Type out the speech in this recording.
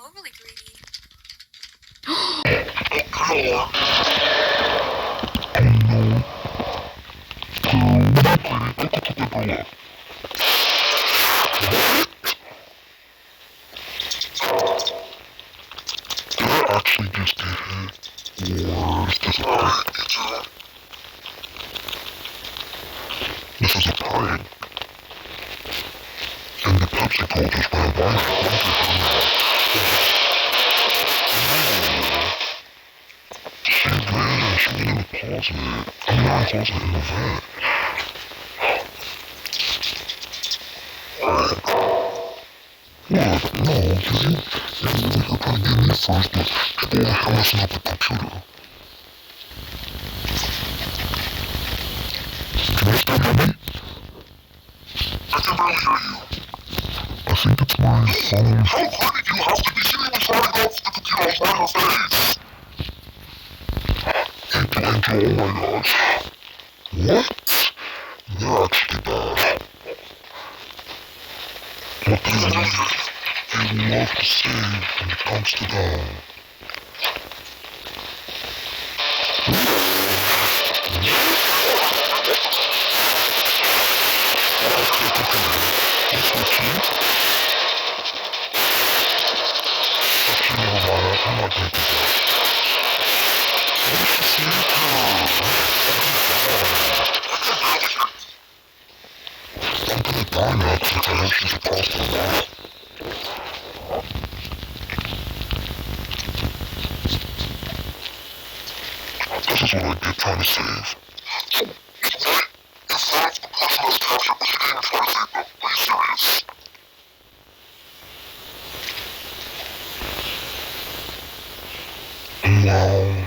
overly greedy. Actually just did it. Or is this a prank? This is a prank. And the Pepsi cultures ran viral. She ran and she went in the closet. I'm not in the closet in the vent. What? No, because you were trying to get me first, but people were messing up the computer. Can you still hear me? I can barely hear you. I think it's my phone. How could you have to be sitting beside off the computer on her face? Angel, oh my gosh. What? They're actually bad. What they love to save when it comes to them. Actually, never mind. I'm not going to do that. What is she saying to I'm gonna die now because I know she's across the wall. This is what I get trying to save. If that's the person that's captured, but she didn't even try to save them. Are you serious? No.